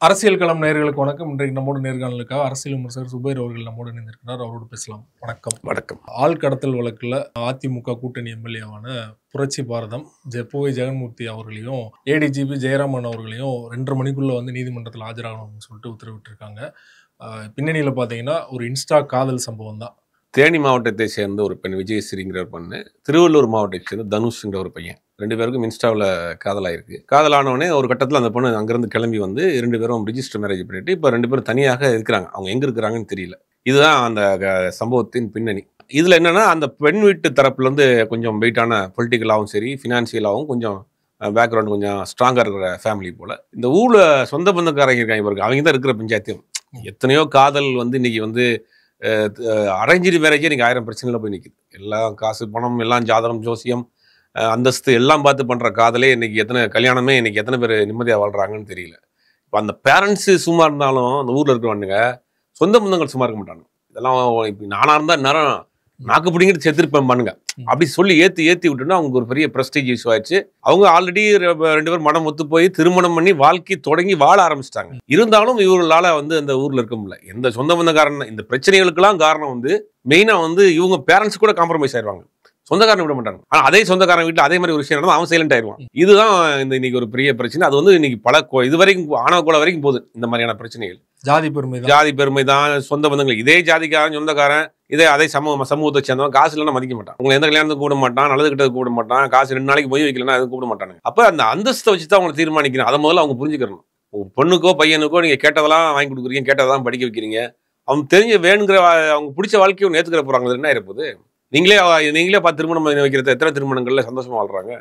அரசியல் களம் நேயர்களுக்கு வணக்கம். இன்றைக்கு நம்மோடு நேர்காணலுக்காக அரசியல் விமர்சகர் சுபைர் அவர்கள் நம்மோடு இணைந்திருக்கிறார். அவரோடு பேசலாம். வணக்கம். வணக்கம். ஆள் கடத்தல் வழக்குல அதிமுக கூட்டணி எம்எல்ஏவான புரட்சி பாரதம் புவை ஜெகன்மூர்த்தி அவர்களையும் ஏடிஜிபி ஜெயராமன் அவர்களையும் 2:30 மணிக்குள்ள வந்து நீதிமன்றத்தில் ஆஜராகணும்னு சொல்லிட்டு உத்தரவிட்டிருக்காங்க. பின்னணியில் பார்த்தீங்கன்னா ஒரு இன்ஸ்டா காதல் சம்பவம் தான். தேனி மாவட்டத்தை சேர்ந்த ஒரு பெண் விஜயஸ்ரீங்கிற ஒரு பெண்ணு, திருவள்ளூர் மாவட்டத்தை சேர்ந்த தனுஷ்ங்கிற ஒரு பையன், 2 பேருக்கும் இன்ஸ்டாவில் காதலாயிருக்கு. காதலானவனே ஒரு கட்டத்தில் அந்த பொண்ணு அங்கேருந்து கிளம்பி வந்து 2 பேரும் ரிஜிஸ்டர் மேரேஜ் பண்ணிட்டு இப்போ 2 பேரும் தனியாக இருக்கிறாங்க. அவங்க எங்கே இருக்கிறாங்கன்னு தெரியல. இதுதான் அந்த சம்பவத்தின் பின்னணி. இதில் என்னென்னா, அந்த பெண் வீட்டு தரப்புலேருந்து கொஞ்சம் வெயிட்டான பொலிட்டிக்கலாகவும் சரி, ஃபினான்ஷியலாகவும் கொஞ்சம் பேக்ரவுண்ட் கொஞ்சம் ஸ்ட்ராங்காக இருக்கிற ஃபேமிலி போல். இந்த ஊரில் சொந்த பந்தக்காரங்க இருக்காங்க இவருக்கு, அவங்க தான் இருக்கிற பஞ்சாயத்தையும். எத்தனையோ காதல் வந்து இன்றைக்கி வந்து அரேஞ்சு மேரேஜே இன்றைக்கி 1000 பிரச்சனையில் போய் நிற்கிது. எல்லாம் காசு பணம் எல்லாம் ஜாதகம் ஜோசியம் அந்தஸ்து எல்லாம் பார்த்து பண்ணுற காதலே இன்றைக்கி கல்யாணமே இன்றைக்கி எத்தனை பேர் நிம்மதியாக வாழ்கிறாங்கன்னு தெரியல. இப்போ அந்த பேரண்ட்ஸு சும்மா இருந்தாலும் அந்த ஊரில் இருக்கிறவனுங்க சொந்த பந்தங்கள் சும்மா இருக்க மாட்டாங்க. இதெல்லாம் இப்போ நானாக இருந்தால் நேரம் நாக்கு பிடிங்கிட்டு செத்துருப்பேன் பண்ணுங்க அப்படி சொல்லி ஏற்றி விட்டுன்னா அவங்க ஒரு பெரிய ப்ரெஸ்டீஜ் இஷ்யூ ஆயிடுச்சு. அவங்க ஆல்ரெடி 2 பேரும் மனம் ஒத்து போய் திருமணம் பண்ணி வாழ்க்கை தொடங்கி வாழ ஆரம்பிச்சிட்டாங்க. இருந்தாலும் இவர்களால் வந்து அந்த ஊரில் இருக்க முடியல. எந்த சொந்த பந்தக்காரன் இந்த பிரச்சனைகளுக்கெல்லாம் காரணம் வந்து மெயினாக வந்து இவங்க பேரண்ட்ஸ் கூட காம்ப்ரமைஸ் ஆயிடுவாங்க, சொந்தக்காரன் விட மாட்டாங்க. ஆனால் அதே சொந்தக்காரன் வீட்டில் அதே மாதிரி ஒரு விஷயம் நடந்தால் அவன் சைலண்ட் ஆயிடுவான். இதுதான் இன்னைக்கு ஒரு பெரிய பிரச்சனை. அது வந்து இன்னைக்கு பல இது வரைக்கும் ஆணவ கொலை வரைக்கும் போகுது. இந்த மாதிரியான பிரச்சனைகள் ஜாதி பெருமை தான், சொந்த பந்தங்கள், இதே ஜாதிக்காரன் சொந்தக்காரன் அதே சமூகத்தை சேர்ந்தவன் காசு இல்லைன்னா மதிக்க மாட்டான். உங்களை எந்த கல்யாணத்துக்கு கூட மாட்டான், நல்லது கிட்டது கூட மாட்டான், காசு 2 நாளைக்கு போய் வைக்கலன்னா அதுவும் கூட மாட்டானுங்க. அப்போ அந்த அந்தஸ்தை வச்சு தான் அவங்களை தீர்மானிக்கணும். அதை முதல்ல அவங்க புரிஞ்சுக்கணும். பொண்ணுக்கோ பையனுக்கோ நீங்கள் கேட்டதெல்லாம் வாங்கி கொடுக்குறீங்க, கேட்டதெல்லாம் படிக்க வைக்கிறீங்க, அவங்க தெரிஞ்ச வேணுங்கிற அவங்க பிடிச்ச வாழ்க்கையை ஏற்றுக்கிற போகிறாங்க. என்ன இருப்போது? நீங்களே பார்த்து திருமணம் வைக்கிறது எத்தனை திருமணங்கள்ல சந்தோஷமா வாழ்றாங்க.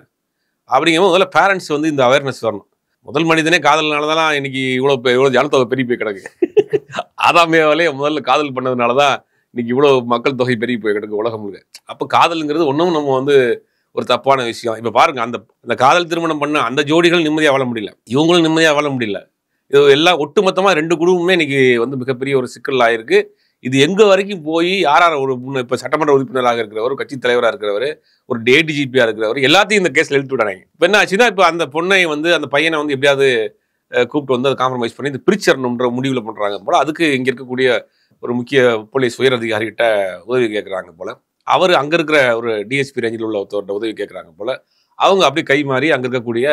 அப்படிங்கும்போது முதல்ல பேரண்ட்ஸ் வந்து இந்த அவேர்னஸ் வரணும். முதல் மனிதனே காதல்னாலதான் இன்னைக்கு இவ்வளவு ஜனத்தொகை பெரிய போய் கிடக்கு. ஆதாமேவாலே முதல்ல காதல் பண்ணதுனாலதான் இன்னைக்கு இவ்வளவு மக்கள் தொகை பெரிய போய் கிடக்கு உலகம் முழுக்க. அப்ப காதல்ங்கிறது ஒன்றும் நம்ம வந்து ஒரு தப்பான விஷயம். இப்ப பாருங்க, அந்த காதல் திருமணம் பண்ண அந்த ஜோடிகள் நிம்மதியா வாழ முடியல, இவங்களும் நிம்மதியா வாழ முடியல. இது எல்லாம் ஒட்டுமொத்தமா 2 குடும்பமே இன்னைக்கு வந்து மிகப்பெரிய ஒரு சிக்கல் ஆயிருக்கு. இது எங்க வரைக்கும் போய் யார் ஒரு இப்போ சட்டமன்ற உறுப்பினராக இருக்கிறவர், கட்சி தலைவராக இருக்கிறவர், ஒரு ஏடிஜிபியா இருக்கிறவர் எல்லாத்தையும் இந்த கேஸ்ல இழுத்து விடாங்க. இப்போ என்ன ஆச்சுன்னா, இப்போ அந்த பொண்ணை வந்து அந்த பையனை வந்து எப்படியாவது கூப்பிட்டு வந்து அதை காம்ப்ரமைஸ் பண்ணி இந்த பிரிச்சரணுன்ற முடிவில் பண்றாங்க போல. அதுக்கு இங்க இருக்கக்கூடிய ஒரு முக்கிய போலீஸ் உயர் அதிகாரிகிட்ட உதவி கேட்கறாங்க போல. அவர் அங்க இருக்கிற ஒரு டிஎஸ்பி ரேஞ்சில் உள்ள ஒருத்தவர்கிட்ட உதவி கேட்கறாங்க போல. அவங்க அப்படி கை மாறி அங்க இருக்கக்கூடிய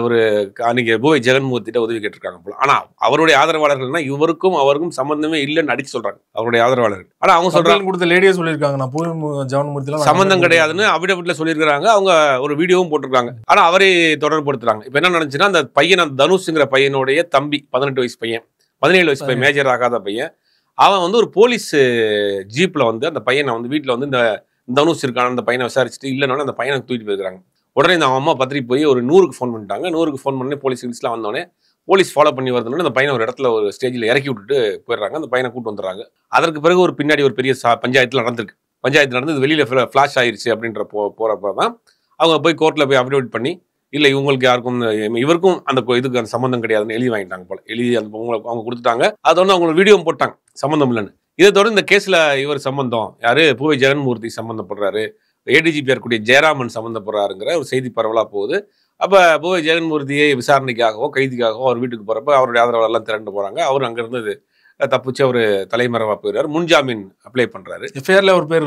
ஒரு அன்னைக்கு புவை ஜெகன்மூர்த்திட்ட உதவி கேட்டிருக்காங்க போல. ஆனா அவருடைய ஆதரவாளர்கள்னா இவருக்கும் அவருக்கும் சம்பந்தமே இல்லைன்னு அடிச்சு சொல்றாங்க அவருடைய ஆதரவாளர்கள். ஆனா அவங்க சொல்றாங்க, கொடுத்த லேடியே சொல்லியிருக்காங்க நான் புவை ஜெகன்மூர்த்தி சம்பந்தம் கிடையாதுன்னு அபிடவிட்ல சொல்லியிருக்காங்க. அவங்க ஒரு வீடியோவும் போட்டிருக்காங்க. ஆனா அவரே தொடர்புபடுத்துறாங்க. இப்ப என்ன நடந்துச்சுன்னா, அந்த பையன், அந்த தனுஷ்ங்கிற பையனுடைய தம்பி, 18 வயசு பையன், 17 வயசு பையன், மேஜர் ஆகாத பையன், அவன் வந்து ஒரு போலீஸ் ஜீப்ல வந்து அந்த பையனை வந்து வீட்டுல வந்து இந்த தனுஷ் இருக்கான அந்த பையனை விசாரிச்சுட்டு இல்லைன்னா அந்த பையனை தூக்கிட்டு போயிருக்காங்க. உடனே இந்த அம்மா பத்திரி போய் ஒரு 100க்கு ஃபோன் பண்ணிட்டாங்க. 100க்கு ஃபோன் பண்ணி போலீஸ் ஹில்ஸ்லாம் வந்தோடனே போலீஸ் ஃபாலோ பண்ணி வரதுன்னு அந்த பையனை ஒரு இடத்துல ஒரு ஸ்டேஜில் இறக்கி விட்டுட்டு போயிடுறாங்க. அந்த பையனை கூட்டு வந்துடுறாங்க. அதற்கு பிறகு ஒரு பின்னாடி ஒரு பெரிய பஞ்சாயத்தில் நடந்திருக்கு. பஞ்சாயத்து நடந்து இது வெளியில் ஃப்ளாஷ் ஆயிடுச்சு அப்படின்ற போகிறப்ப தான் அவங்க போய் கோர்ட்டில் போய் அஃபிடவிட் பண்ணி இல்லை இவங்களுக்கு யாருக்கும் இவருக்கும் அந்த இதுக்கு அந்த சம்மந்தம் கிடையாதுன்னு எழுதி வாங்கிட்டாங்க போல. எழுதி அந்த அவங்க கொடுத்துட்டாங்க. அதை வந்து அவங்க வீடியோ போட்டாங்க சம்மந்தம் இல்லைன்னு. இதை தொடர்ந்து இந்த கேஸில் இவர் சம்பந்தம் யாரு, புவை ஜெகன்மூர்த்தி சம்மந்தப்படுறாரு, ஏடிஜிபி இருக்கக்கூடிய ஜெயராமன் சம்மந்தப்படுறாருங்கிற ஒரு செய்தி பரவலாக போகுது. அப்போ புவை ஜெகன்மூர்த்தியை விசாரணைக்காகவோ கைதிக்காகவோ அவர் வீட்டுக்கு போகிறப்ப அவருடைய ஆதரவாளர்லாம் திரண்டு போகிறாங்க. அவர் அங்கேருந்து தப்பிச்சு அவர் தலைமறைவாக போயிடுறாரு. முன்ஜாமீன் அப்ளை பண்ணுறாரு. எஃப்ஐஆர்ல ஒரு பேர்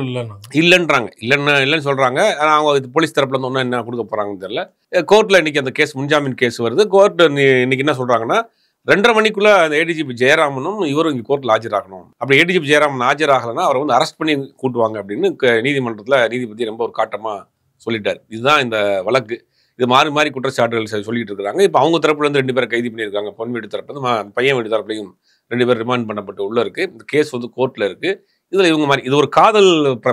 இல்லைன்றாங்க, இல்லைன்னு சொல்கிறாங்க. ஆனால் அவங்க போலீஸ் தரப்புல இருந்து ஒன்றும் என்ன கொடுக்க போகிறாங்கன்னு தெரியல. கோர்ட்டில் இன்னைக்கு அந்த கேஸ் முன்ஜாமீன் கேஸ் வருது. கோர்ட் இன்னைக்கு என்ன சொல்கிறாங்கன்னா, 2:30 மணிக்குள்ள அந்த ஏடிஜிபி ஜெயராமனும் இவரும் இங்கே கோர்ட்டில் ஆஜராகணும். அப்படி ஏடிஜிபி ஜெயராமன் ஆஜராகலைன்னா அவரை வந்து அரெஸ்ட் பண்ணி கூட்டுவாங்க அப்படின்னு நீதிமன்றத்தில் நீதிபதி ரொம்ப ஒரு காட்டமாக சொல்லிட்டார். இதுதான் இந்த வழக்கு. இது மாறி குற்றச்சாட்டுகள் சொல்லிட்டு இருக்கிறாங்க. இப்போ அவங்க தரப்புல இருந்து 2 பேரை கைது பண்ணியிருக்காங்க. பொன் வீடு தரப்புல பையன் வீடு தரப்புலையும் 2 பேர் ரிமாண்ட் பண்ணப்பட்டு உள்ள இருக்கு. இந்த கேஸ் வந்து கோர்ட்டில் இருக்கு. இதில் இவங்க மாதிரி இது ஒரு காதல்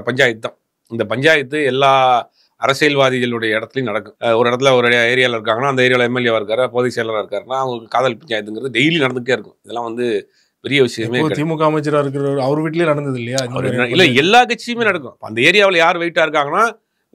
பஞ்சாயத்து தான். இந்த பஞ்சாயத்து எல்லா அரசியல்வாதிகளுடைய இடத்துலையும் நடக்கும். ஒரு இடத்துல ஒரு ஏரியாவில் இருக்காங்கன்னா அந்த ஏரியாவில் எம்எல்ஏவா இருக்காரு, பொதுச் செயலராக இருக்காருன்னா அவங்க காதல் பஞ்சாயத்துங்கிறது டெய்லி நடந்துகிட்டே இருக்கும். இதெல்லாம் வந்து பெரிய விஷயமே. திமுக அமைச்சராக இருக்கிற அவர் வீட்லேயே நடந்தது இல்லையா? இல்லை, எல்லா கட்சியுமே நடக்கும். அந்த ஏரியாவில் யார் வெயிட்டாக இருக்காங்கன்னா,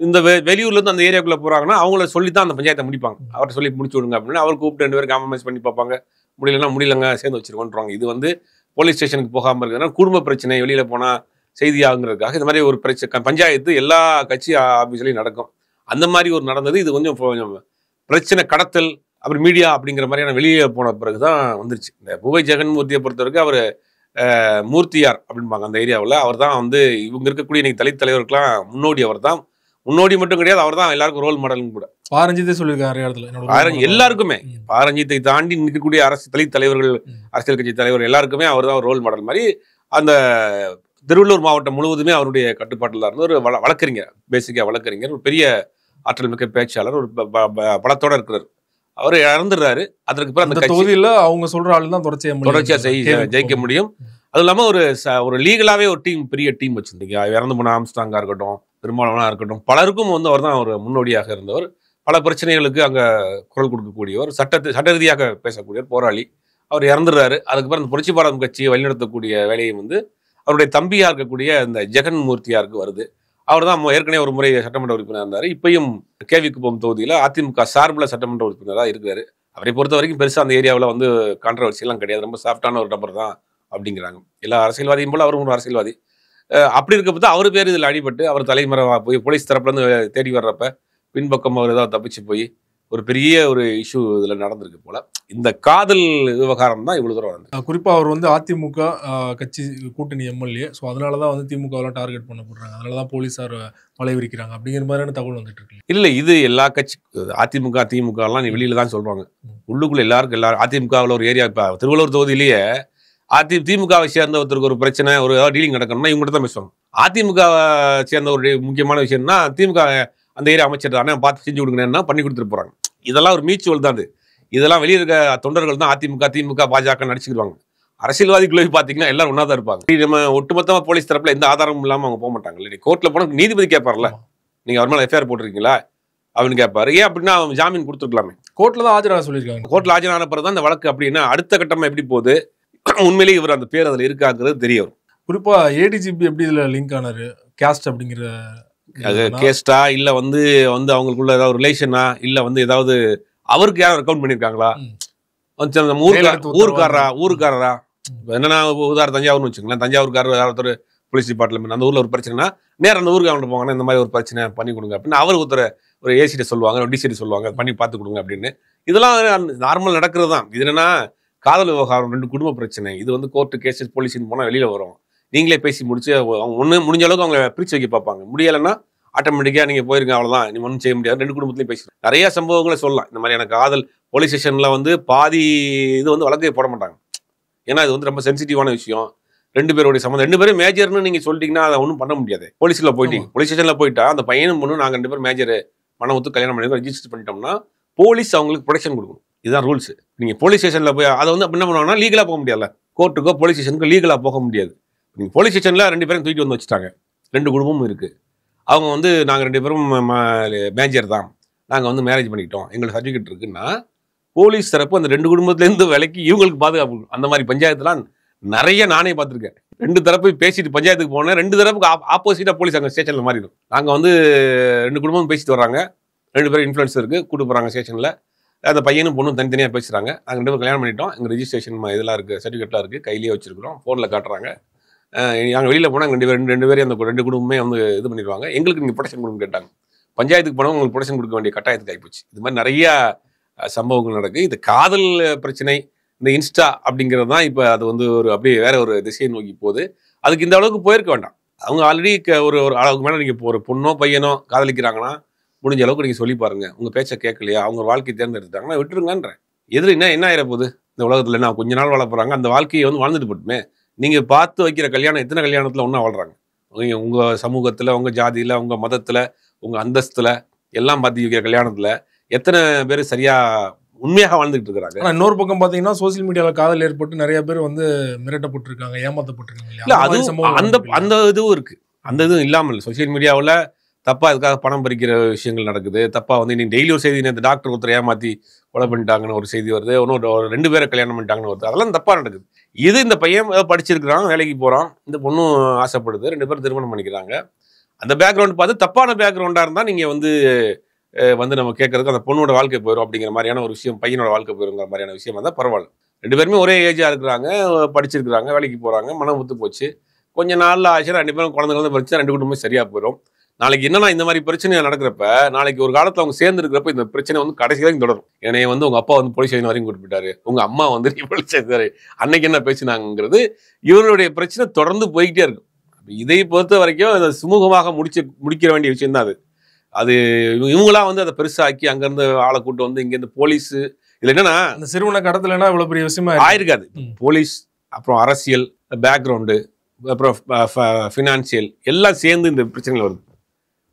இந்த வெளியூர்ல இருந்து அந்த ஏரியாக்குள்ள போறாங்கன்னா அவங்கள சொல்லி தான் அந்த பஞ்சாயத்தை முடிப்பாங்க. அவர்கிட்ட சொல்லி முடிச்சு விடுங்க அப்படின்னு அவர் கூப்பிட்டு 2 பேரும் காம்ப்ரமைஸ் பண்ணி பார்ப்பாங்க. முடியலங்க சேர்ந்து வச்சிருக்கோன்றாங்க. இது வந்து போலீஸ் ஸ்டேஷனுக்கு போகாமல் இருக்கிறதுனா குடும்ப பிரச்சனை, வெளியில போனா செய்தி ஆகுங்கிறதுக்காக இந்த மாதிரி ஒரு பிரச்சனை பஞ்சாயத்து எல்லா கட்சி ஆஃபீஸ்லையும் நடக்கும். அந்த மாதிரி ஒரு நடந்தது. இது கொஞ்சம் பிரச்சனை கடத்தல் அப்புறம் மீடியா அப்படிங்கிற மாதிரியான வெளியே போன பிறகு தான் வந்துருச்சு. இந்த பூவை ஜெகன்மூர்த்தியை பொறுத்த வரைக்கும் அவர் மூர்த்தியார் அப்படின்பாங்க அந்த ஏரியாவில். அவர் தான் வந்து இவங்க இருக்கக்கூடிய இன்னைக்கு தலித் தலைவருக்கெல்லாம் முன்னோடி. அவர் தான் முன்னோடி மட்டும் கிடையாது, அவர் தான் எல்லாருக்கும் ரோல் மாடலும் கூட. பாரஞ்சித்தே சொல்லியிருக்காரு இடத்துல எல்லாருக்குமே. பாரஞ்சித்தை தாண்டி நிற்கக்கூடிய அரசு தலித் தலைவர்கள், அரசியல் கட்சி தலைவர் எல்லாருக்குமே அவர் தான் ரோல் மாடல் மாதிரி. அந்த திருவள்ளூர் மாவட்டம் முழுவதுமே அவருடைய கட்டுப்பாட்டில் இருந்த ஒரு வழக்கறிஞர், பேசிக்காக வழக்கறிஞர், ஒரு பெரிய ஆற்றல் மிக்க பேச்சாளர், ஒரு பலத்தோட இருக்கிறார். அவர் இறந்துடுறாரு. அதற்கு பிறகு அந்த தொகுதியில் அவங்க சொல்ற ஆளு தான் தொடர்ச்சியா ஜெயிக்க முடியும். அது இல்லாமல் ஒரு லீகலாவே ஒரு டீம், பெரிய டீம் வச்சிருந்தீங்க. இறந்து போன ஆம்ஸ்டாங்கா இருக்கட்டும், பெரும்பாலான இருக்கட்டும், பலருக்கும் வந்து அவர் தான் ஒரு முன்னோடியாக இருந்தவர். பல பிரச்சனைகளுக்கு அங்க குரல் கொடுக்கக்கூடியவர், சட்ட ரீதியாக பேசக்கூடியவர், போராளி. அவர் இறந்துடுறாரு. அதுக்கு பிறகு புரட்சி பாரதம் கட்சியை வழிநடத்தக்கூடிய வேலையை வந்து அவருடைய தம்பியா இருக்கக்கூடிய இந்த ஜெகன்மூர்த்தியாருக்கு வருது. அவர் தான் ஏற்கனவே ஒரு முறை சட்டமன்ற உறுப்பினர் இருந்தார். இப்பயும் கேவிக்குப்பம் தொகுதியில் அதிமுக சார்பில் சட்டமன்ற உறுப்பினராக இருக்கிறாரு. அவரை பொறுத்த வரைக்கும் பெருசாக அந்த ஏரியாவில் வந்து கான்ட்ரவர்சியெல்லாம் கிடையாது, ரொம்ப சாஃப்டான ஒரு நபர் தான் அப்படிங்கிறாங்க. எல்லா அரசியல்வாதியும் போல அவரும் ஒரு அரசியல்வாதி. அப்படி இருக்கப்போ அவர் பேர் இதில் அடிபட்டு அவர் தலைமறைவாக போய் போலீஸ் தரப்புலேருந்து தேடி வர்றப்ப பின்பக்கம் அவர் ஏதாவது தப்பிச்சு போய் ஒரு பெரிய ஒரு இஷ்யூ இதில் நடந்திருக்கு போல. இந்த காதல் விவகாரம் தான் இவ்வளவு தூரம் வந்து. குறிப்பாக அவர் வந்து அதிமுக கட்சி கூட்டணி எம்எல்ஏ. ஸோ அதனால தான் வந்து திமுகவெல்லாம் டார்கெட் பண்ண போடுறாங்க, அதனால தான் போலீஸார் வலை விரிக்கிறாங்க அப்படிங்கிற மாதிரியான தகவல் வந்துட்டு இருக்கு. இல்லை, இது எல்லா கட்சி, அதிமுக திமுகலாம் நீ வெளியில தான் சொல்றாங்க. உள்ளுக்குள்ள எல்லாரும் அதிமுகவில் ஒரு ஏரியா, இப்போ திருவள்ளூர் தொகுதியிலேயே திமுகவை சேர்ந்த ஒருத்தருக்கு ஒரு பிரச்சனை, ஒரு ஏதாவது டீலிங் நடக்கணும்னா இவங்ககிட்ட தான் பேசுவாங்க. அதிமுக சேர்ந்த ஒரு முக்கியமான விஷயம்னா திமுக அந்த ஏரியா அமைச்சர் தானே பார்த்து செஞ்சு கொடுங்கன்னு பண்ணி கொடுத்துட்டு போறாங்க. இதெல்லாம் ஒரு மியூச்சுவல் தான். இதெல்லாம் வெளியே இருக்க தொண்டர்கள் தான் அதிமுக திமுக பாஜக நடிச்சுக்கிடுவாங்க. அரசியல்வாதிக்குள்ளே பார்த்தீங்கன்னா எல்லாரும் ஒன்றா தான் இருப்பாங்க. நம்ம ஒட்டுமொத்தமாக போலீஸ் தரப்புல எந்த ஆதாரமும் இல்லாமல் அவங்க போக மாட்டாங்க. இல்லை, கோர்ட்டில் போனால் நீதிபதி கேட்பார்ல, நீங்கள் அவர் மேலே எஃப்ஐஆர் போட்டிருக்கீங்களா அப்படின்னு கேட்பாரு. ஏன் அப்படின்னா அவன் ஜாமீன் கொடுத்துருக்கலாமே. கோர்ட்டில் தான் ஆஜராக சொல்லியிருக்காங்க. கோர்ட்டில் ஆஜரான பிறகு தான் இந்த வழக்கு அப்படின்னா அடுத்த கட்டமாக எப்படி போகுது, உண்மையிலேயே இவர் அந்த பேர் அதில் இருக்காங்கிறது தெரிய வரும். குறிப்பாக ஏடிஜிபி எப்படி இதில் லிங்க் ஆனாரு, கேஸ்ட் அப்படிங்கிற அது கேஸ்டா இல்லை வந்து அவங்களுக்குள்ள ஏதாவது ரிலேஷனா, இல்லை வந்து ஏதாவது அவருக்கு யாரும் ரெக்கவுண்ட் பண்ணியிருக்காங்களா, ஊருக்காரரா. என்னன்னா உதாரணம் தஞ்சாவூர்னு வச்சுங்களேன். தஞ்சாவூர்காரர் யாராவது போலீஸ் டிபார்ட்மெண்ட் அந்த ஊரில் ஒரு பிரச்சனைனா நேரம் அந்த ஊருக்கு அவங்க போவாங்கன்னா இந்த மாதிரி ஒரு பிரச்சனை பண்ணி கொடுங்க அப்படின்னு அவர் ஒரு ஏசிட்ட சொல்லுவாங்க, ஒரு டிசிடி சொல்லுவாங்க, பண்ணி பார்த்து கொடுங்க அப்படின்னு. இதெல்லாம் நார்மல் நடக்கிறது தான். இது என்னன்னா காதல் விவகாரம், 2 குடும்ப பிரச்சனை. இது வந்து கோர்ட்டு கேஸ் போலீஸ்ன்னு போனால் வெளியில் வரும். நீங்களே பேசி முடிச்சு அவங்க முடிஞ்ச அளவுக்கு அவங்க பிரித்து வைக்க பார்ப்பாங்க. முடியலைன்னா ஆட்டோமேட்டிக்காக நீங்கள் போயிருங்க, அவ்வளோதான், நீ ஒன்றும் செய்ய முடியாது. 2 குடும்பத்துலையும் பேசலாம். நிறைய சம்பவங்களை சொல்லலாம். இந்த மாதிரியான காதல் போலீஸ் ஸ்டேஷனில் வந்து பாதி இது வந்து வழக்கே போட மாட்டாங்க. ஏன்னா இது வந்து ரொம்ப சென்சிட்டிவான விஷயம். 2 பேருடைய சம்மந்தம், 2 பேரும் மேஜர்னு நீங்கள் சொல்லிட்டீங்கன்னா அதை ஒன்றும் பண்ண முடியாது. போலீஸில் போயிட்டீங்க, போலீஸ் ஸ்டேஷனில் போயிட்டா அந்த பையனும் பொண்ணு நாங்கள் 2 பேரும் மேஜர் மனம் ஒத்து கல்யாணம் பண்ணி ரெஜிஸ்டர் பண்ணிட்டோம்னா போலீஸ் அவங்களுக்கு ப்ரொடெக்ஷன் கொடுக்கணும். இதுதான் ரூல்ஸ். நீங்கள் போலீஸ் ஸ்டேஷனில் போய் அதை வந்து என்ன பண்ணுவாங்கன்னா லீகலாக போக முடியாது. கோர்ட்டுக்கோ போலீஸ் ஸ்டேஷனுக்கோ லீகலாக போக முடியாது. நீங்கள் போலீஸ் ஸ்டேஷனில் 2 பேரும் தூக்கிட்டு வந்து வச்சுட்டாங்க, 2 குடும்பமும் இருக்குது. அவங்க வந்து நாங்கள் 2 பேரும் மேஜர் தான், நாங்கள் வந்து மேரேஜ் பண்ணிக்கிட்டோம், எங்களுக்கு சர்டிஃபிகேட் இருக்குன்னா போலீஸ் தரப்பு அந்த 2 குடும்பத்துலேருந்து விலைக்கு இவங்களுக்கு பாதுகாப்பு. அந்த மாதிரி பஞ்சாயத்துலாம் நிறைய நானே பார்த்துருக்கேன். 2 தரப்பு பேசிட்டு பஞ்சாயத்துக்கு போனேன், 2 தரப்புக்கு ஆப்போசிட்டாக போலீஸ் அங்கே ஸ்டேஷனில் மாறிடும். நாங்கள் வந்து 2 குடும்பம் பேசிட்டு வர்றாங்க, 2 பேரும் இன்ஃப்ளூயன்ஸ் இருக்குது, கூட்டு போகிறாங்க ஸ்டேஷனில். அந்த பையனும் பொண்ணும் தனித்தனியாக பேசுகிறாங்க. நாங்கள் 2 பேரும் கல்யாணம் பண்ணிட்டோம், எங்கள் ரெஜிஸ்ட்ரேஷன் இதெல்லாம் இருக்குது, சர்டிஃபிகேட்லாம் இருக்குது, கையிலேயே வச்சிருக்கிறோம், ஃபோனில் காட்டுறாங்க. நாங்கள் வெளியில் போனால் 2 பேரும் அந்த 2 குடும்பமே வந்து இது பண்ணிடுவாங்க. எங்களுக்கு நீங்கள் ப்ரொடெக்ஷன் கொடுங்க கேட்டாங்க. பஞ்சாயத்துக்கு போனால் உங்களுக்கு ப்ரொடெக்ஷன் கொடுக்க வேண்டிய கட்டாயத்துக்கு ஆகிப்போச்சு. இது மாதிரி நிறையா சம்பவங்கள் நடக்குது. இது காதல் பிரச்சனை, இந்த இன்ஸ்டா அப்படிங்கிறது தான் இப்போ அது வந்து ஒரு அப்படியே வேற ஒரு திசையை நோக்கி போகுது. அதுக்கு இந்த அளவுக்கு போயிருக்க வேண்டாம். அவங்க ஆல்ரெடி ஒரு அளவுக்கு மேலே நீங்கள் இப்போ ஒரு பொண்ணோ பையனோ காதலிக்கிறாங்கன்னா முடிஞ்ச அளவுக்கு நீங்கள் சொல்லி பாருங்க. உங்கள் பேச்சை கேட்கலையா, அவங்க வாழ்க்கையை தேர்ந்தெடுத்தாங்கன்னா விட்டுருங்கன்றேன். எதிர என்ன ஆயிரப்போகுது இந்த உலகத்தில்? என்ன கொஞ்ச நாள் வாழ போகிறாங்க, அந்த வாழ்க்கையை வந்து வாழ்ந்துட்டு போட்டுமே. நீங்கள் பார்த்து வைக்கிற கல்யாணம் எத்தனை கல்யாணத்தில் ஒன்றா வாழ்கிறாங்க. உங்கள் சமூகத்தில், உங்கள் ஜாதியில், உங்கள் மதத்தில், உங்கள் அந்தஸ்தில் எல்லாம் பார்த்து வைக்கிற கல்யாணத்தில் எத்தனை பேர் சரியாக உண்மையாக வாழ்ந்துகிட்டு இருக்கிறாங்க. ஆனால் இன்னொரு பக்கம் பார்த்தீங்கன்னா சோசியல் மீடியாவில் காதல் ஏற்பட்டு நிறைய பேர் வந்து மிரட்டப்பட்டிருக்காங்க, ஏமாற்றப்பட்டிருக்காங்க. இல்லை, அது அந்த இதுவும் இருக்குது. அந்த இதுவும் இல்லாமல் சோசியல் மீடியாவில் தப்பாக இதுக்காக பணம் பறிக்கிற விஷயங்கள் நடக்குது. தப்பாக வந்து இன்னைக்கு டெய்லி ஒரு செய்தி, இந்த டாக்டர் ஒருத்தர் ஏமாற்றி கொலை பண்ணிட்டாங்கன்னு ஒரு செய்தி வருது, இன்னொரு 2 பேரை கல்யாணம் பண்ணிட்டாங்கன்னு வருது. அதெல்லாம் தப்பாக நடக்குது. இது இந்த பையன் படிச்சிருக்கிறான், வேலைக்கு போகிறான், இந்த பொண்ணும் ஆசைப்படுது, 2 பேரும் திருமணம் பண்ணிக்கிறாங்க. அந்த பேக்ரவுண்ட் பார்த்து தப்பான பேக்ரவுண்டாக இருந்தால் நீங்கள் வந்து நம்ம கேட்கறதுக்கு அந்த பொண்ணோட வாழ்க்கை போயிடும் அப்படிங்கிற மாதிரியான ஒரு விஷயம், பையனோட வாழ்க்கை போயிருங்கிற மாதிரியான விஷயம் வந்தால் பரவாயில்ல. 2 பேருமே ஒரே ஏஜாக இருக்கிறாங்க, படிச்சிருக்கிறாங்க, வேலைக்கு போகிறாங்க, மனம் ஒத்து போச்சு. கொஞ்சம் நாளில் ஆச்சுன்னா 2 பேரும் குழந்தைங்க பிரச்சனை, 2 குடும்பமே சரியாக போயிடும். நாளைக்கு என்னன்னா இந்த மாதிரி பிரச்சனை நடக்கிறப்ப நாளைக்கு ஒரு காலத்துல அவங்க சேர்ந்து இருக்கிறப்ப இந்த பிரச்சனை வந்து கடைசி வரைக்கும் தொடரும். என்னைய வந்து உங்க அப்பா வந்து போலீஸ் ஸ்டேஷன் வரைக்கும் கூட்டு போயிட்டாரு, உங்க அம்மா வந்து போலீஸ் ஸ்டேஷன் அன்னைக்கு என்ன பேசினாங்கிறது இவருடைய பிரச்சனை தொடர்ந்து போய்கிட்டே இருக்கும். இதை பொறுத்த வரைக்கும் அதை சுமூகமாக முடிக்கிற வேண்டிய விஷயம் தான் அது. அது இவங்களா வந்து அதை பெருசாக்கி அங்கிருந்து ஆளை கூட்டு வந்து இங்க இருந்து போலீஸ் இதுல என்னன்னா அந்த சிறுவனை கடத்தலைன்னா இவ்வளவு பெரிய விஷயமா ஆயிருக்காது. போலீஸ், அப்புறம் அரசியல் பேக்ரவுண்டு, அப்புறம் ஃபினான்சியல் எல்லாம் சேர்ந்து இந்த பிரச்சனைகள் வருது.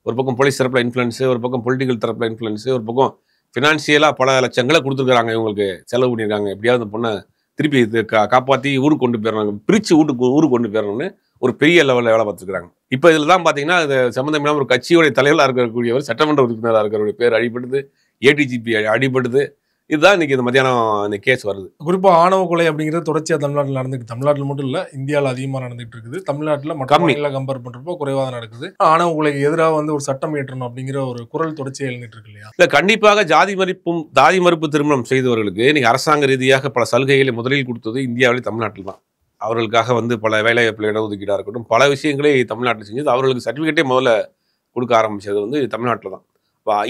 ஒரு பக்கம் போலீஸ் தரப்புல இன்ஃப்ளூயன்ஸு, ஒரு பக்கம் பொலிட்டிக்கல் தரப்புல இன்ஃப்ளூயன்ஸு, ஒரு பக்கம் ஃபினான்சியலாக பல லட்சங்களை கொடுத்துருக்காங்க, இவங்களுக்கு செலவு பண்ணியிருக்காங்க. எப்படியாவது அந்த பொண்ணை திருப்பி இது காப்பாற்றி ஊருக்கு கொண்டு போயிடறாங்க, பிரித்து ஊருக்கு கொண்டு போயிடணும்னு ஒரு பெரிய லெவலில் வேலை பார்த்துருக்காங்க. இப்போ இதில் தான் பார்த்தீங்கன்னா இது சம்மந்தம் இல்லாமல் ஒரு கட்சியோடைய தலைவராக இருக்கக்கூடியவர் சட்டமன்ற உறுப்பினராக இருக்கிறவருடைய பேர் அடிபடுது, ஏடிஜிபி அடிபடுது. இதுதான் இன்னைக்கு இந்த மத்தியானம் இந்த கேஸ் வருது. குறிப்பாக ஆணவ கொலை அப்படிங்கிறது தொடர்ச்சியாக தமிழ்நாட்டில் நடந்துட்டு, தமிழ்நாட்டில் மட்டும் இல்லை இந்தியாவில் அதிகமாக நடந்துட்டு இருக்குது. தமிழ்நாட்டில் மற்ற மாநில கம்பேர் பண்ணுறப்போ குறைவாக தான் நடக்குது. ஆணவ கொலைக்கு எதிராக வந்து ஒரு சட்டம் இயற்றணும் அப்படிங்கிற ஒரு குரல் தொடர்ச்சியாக எழுந்துட்டு இருக்கு இல்லையா? இல்லை, கண்டிப்பாக ஜாதி மறுப்பு திருமணம் செய்தவர்களுக்கு இன்னைக்கு அரசாங்க ரீதியாக பல சலுகைகளை முதலில் கொடுத்தது இந்தியாவிலே தமிழ்நாட்டில் தான். அவர்களுக்காக வந்து பல வேலைவாய்ப்பு இடஒதுக்கீடாக இருக்கட்டும், பல விஷயங்களே தமிழ்நாட்டில் செஞ்சது. அவர்களுக்கு சர்டிஃபிகேட்டே முதல்ல கொடுக்க ஆரம்பிச்சது வந்து தமிழ்நாட்டில் தான்.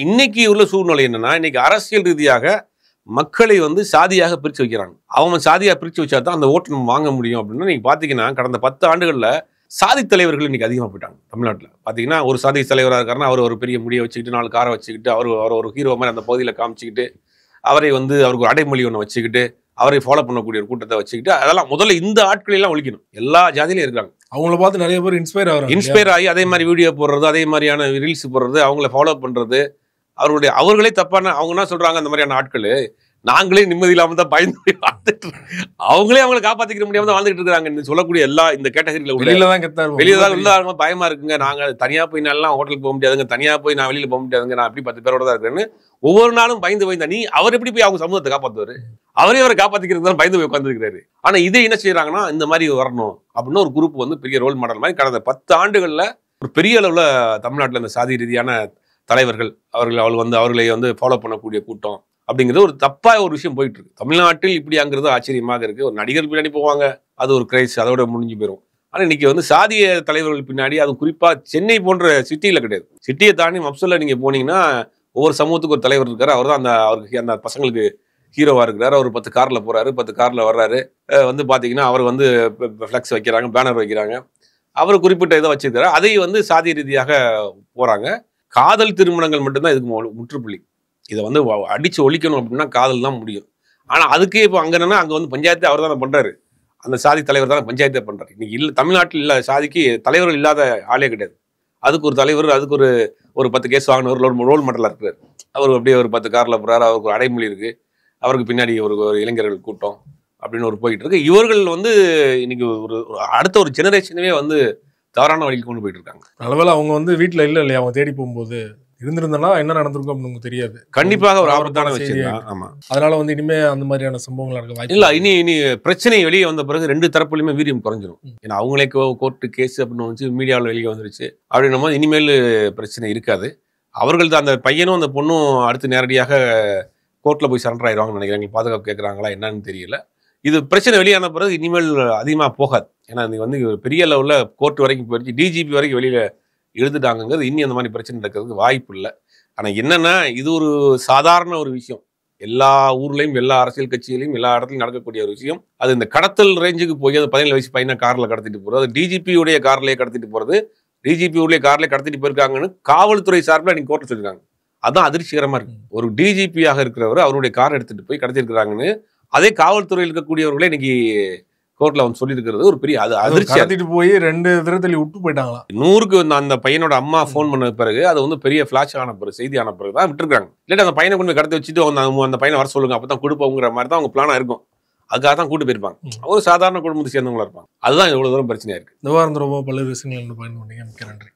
இன்னைக்கு உள்ள சூழ்நிலை என்னன்னா, இன்னைக்கு அரசியல் ரீதியாக மக்களை வந்து சாதியாக பிரித்து வைக்கிறாங்க. அவங்க சாதியாக பிரித்து வச்சா தான் அந்த ஓட்டு நம்ம வாங்க முடியும் அப்படின்னு. நீங்கள் பார்த்தீங்கன்னா கடந்த 10 ஆண்டுகளில் சாதி தலைவர்கள் இன்னைக்கு அதிகமாக போயிட்டாங்க தமிழ்நாட்டில். பார்த்தீங்கன்னா ஒரு சாதி தலைவராக இருக்காருன்னா அவர் ஒரு பெரிய முடியை வச்சுக்கிட்டு 4 காரை வச்சுக்கிட்டு அவர் ஒரு ஹீரோ மாதிரி அந்த பகுதியில் காமிச்சிக்கிட்டு அவரை வந்து அவருக்கு ஒரு அடைமொழி ஒன்று வச்சுக்கிட்டு அவரை ஃபாலோ பண்ணக்கூடிய ஒரு கூட்டத்தை வச்சுக்கிட்டு அதெல்லாம் முதல்ல இந்த ஆட்களெல்லாம் ஒழிக்கணும். எல்லா ஜாதியிலையும் இருக்காங்க. அவங்கள பார்த்து நிறைய பேர் இன்ஸ்பயர் ஆகி அதே மாதிரி வீடியோ போடுறது, அதே மாதிரியான ரீல்ஸ் போடுறது, அவங்கள ஃபாலோ பண்ணுறது, அவர்களே தப்பான அவங்க என்ன சொல்றாங்க, அந்த மாதிரியான ஆட்கள் நாங்களே நிம்மதி இல்லாம தான் பயந்து போய் வாழ்ந்துட்டு அவங்களே அவங்களை காப்பாத்திக்கிற முடியாம தான் வாழ்ந்துட்டு இருக்காங்க சொல்லக்கூடிய எல்லா இந்த கேட்டகரியில வெளியில தான் பயமா இருக்குங்க. நாங்க தனியா போய் நான்லாம் ஹோட்டலுக்கு போக முடியாதுங்க, தனியா போய் நான் வெளியில போக முடியாதுங்க, நான் அப்படி 10 பேரோட தான் இருக்கிறேன்னு ஒவ்வொரு நாளும் பயந்து நீ அவர் எப்படி போய் அவங்க சமூகத்தை காப்பாத்துவாரு? அவரை காப்பாத்திக்கிறது தான் பயந்து போய் உட்காந்துருக்காரு. ஆனா இதை என்ன செய்யறாங்கன்னா, இந்த மாதிரி வரணும் அப்படின்னு ஒரு குரூப் வந்து பெரிய ரோல் மாடல் மாதிரி கடந்த 10 ஆண்டுகள்ல ஒரு பெரிய அளவுல தமிழ்நாட்டில் இந்த சாதி ரீதியான தலைவர்கள் அவர்களை வந்து ஃபாலோ பண்ணக்கூடிய கூட்டம் அப்படிங்கிறது ஒரு தப்பா ஒரு விஷயம் போயிட்டு இருக்கு தமிழ்நாட்டில். இப்படிங்கிறது ஆச்சரியமாக இருக்கு. ஒரு நடிகர் பின்னாடி போவாங்க, அது ஒரு கிரைஸ், அதோட முடிஞ்சு போயிடும். ஆனா இன்னைக்கு வந்து சாதிய தலைவர்கள் பின்னாடி, அது குறிப்பா சென்னை போன்ற சிட்டியில கிடையாது, சிட்டியை தாண்டி மப்சல்ல நீங்க போனீங்கன்னா ஒவ்வொரு சமூகத்துக்கு ஒரு தலைவர் இருக்காரு. அவர் தான் அவருக்கு அந்த பசங்களுக்கு ஹீரோவா இருக்கிறாரு. அவர் 10 கார்ல போறாரு, 10 கார்ல வர்றாரு. வந்து பாத்தீங்கன்னா அவர் வந்து ஃபிளக்ஸ் வைக்கிறாங்க, பேனர் வைக்கிறாங்க, அவர் குறிப்பிட்ட இதை வச்சிருக்காரு. அதை வந்து சாதி ரீதியாக போறாங்க. காதல் திருமணங்கள் மட்டும்தான் இதுக்கு முற்றுப்புள்ளி. இதை வந்து அடிச்சு ஒழிக்கணும் அப்படின்னா காதல் தான் முடியும். ஆனா அதுக்கே இப்போ அங்க என்னன்னா, அங்க வந்து பஞ்சாயத்து அவர் தான் பண்றாரு, அந்த சாதி தலைவர் தான் பஞ்சாயத்தை பண்றாரு. இன்னைக்கு இல்லை தமிழ்நாட்டில் இல்ல சாதிக்கு தலைவர்கள் இல்லாத ஆளே கிடையாது. அதுக்கு ஒரு தலைவர், அதுக்கு ஒரு 10 கேஸ் வாங்கினவர் ரோல் மாடலா இருக்கிறார். அவர் அப்படியே ஒரு 10 கார்ல போறாரு, அவருக்கு ஒரு அடைமொழி இருக்கு, அவருக்கு பின்னாடி ஒரு இளைஞர்கள் கூட்டம் அப்படின்னு ஒரு போயிட்டு இருக்கு. இவர்கள் வந்து இன்னைக்கு அடுத்த ஒரு ஜெனரேஷனவே வந்து தவறான வழிக்கு கொண்டு போயிட்டு இருக்காங்க. நல்லவேளை அவங்க வந்து வீட்டுல இல்லையா, அவங்க தேடி போகும்போது இருந்திருந்தனா என்ன நடந்திருக்கும் அப்படின்னு தெரியாது. கண்டிப்பாக ஒரு ஆபத்தான விஷயம். ஆமா, அதனால வந்து இனிமே அந்த மாதிரியான சம்பவங்கள் நடக்க வாய்ப்பு இல்ல. இனி பிரச்சனை வெளியே வந்த பிறகு 2 தரப்புலையுமே வீரியம் குறைஞ்சிரும். ஏன்னா அவங்களே கோர்ட்டு கேஸ் அப்படின்னு வந்து மீடியாவில் வெளியே வந்துருச்சு அப்படின்னும் போது இனிமேல் பிரச்சனை இருக்காது. அவர்கள் தான் அந்த பையனும் அந்த பொண்ணும் அடுத்து நேரடியாக கோர்ட்ல போய் சரண்டர் ஆயிடுவாங்கன்னு நினைக்கிறேன். பாதுகாப்பு கேட்கறாங்களா என்னன்னு தெரியல. இது பிரச்சனை வெளியான பிறகு இனிமேல் அதிகமாக போகாது. ஏன்னா இது வந்து பெரிய லெவலில் கோர்ட் வரைக்கும் போயிடுச்சு, டிஜிபி வரைக்கும் வெளியில எழுதுட்டாங்கிறது. இனி அந்த மாதிரி பிரச்சனை நடக்கிறதுக்கு வாய்ப்பு இல்லை. ஆனால் என்னன்னா, இது ஒரு சாதாரண ஒரு விஷயம். எல்லா ஊர்லேயும் எல்லா அரசியல் கட்சிகளையும் எல்லா இடத்துலையும் நடக்கக்கூடிய ஒரு விஷயம். அது இந்த கடத்தல் ரேஞ்சுக்கு போய் அது 17 வயசு பையனை காரில் கடத்திட்டு போகிறது, அது டிஜிபியுடைய கார்லேயே கடத்திட்டு போகிறது, டிஜிபியுடைய கார்லேயே கடத்திட்டு போயிருக்காங்கன்னு காவல்துறை சார்பில் நீங்கள் கோர்ட்டில் சொல்லியிருக்காங்க. அதுதான் அதிர்ச்சிகரமாக இருக்கு. ஒரு டிஜிபியாக இருக்கிறவர் அவருடைய கார் எடுத்துகிட்டு போய் கடத்திருக்கிறாங்கன்னு அதே காவல்துறையில் இருக்கக்கூடியவர்களே இன்னைக்கு கோர்ட்ல வந்து சொல்லியிருக்கிறது ஒரு பெரிய அதிர்ச்சி. கடத்திட்டு போய் 2 தடவை விட்டு போயிட்டாங்களா? 100க்கு அந்த பையனோட அம்மா ஃபோன் பண்ண பிறகு அது வந்து பெரிய ஃபிளாஷ் ஆன பிறகு, செய்தி ஆன பிறகு தான் விட்டுருக்காங்க. இல்லாட்டி அந்த பையனை கொண்டு கடத்தி வச்சுட்டு அந்த பையனை வர சொல்லுங்க, அப்பதான் கொடுப்போங்கிற மாதிரி தான் அவங்க பிளானா இருக்கும். அதுக்காக தான் கூட்டு போயிருப்பாங்க. ஒரு சாதாரண குடும்பத்தை சேர்ந்தவங்களா இருப்பாங்க. அதுதான் இவ்வளவு தூரம் பிரச்சனையா இருக்கு. இந்த வாரம் ரொம்ப பல்வேறு விஷயங்கள் பயன்படுத்தி மிக்க நன்றி.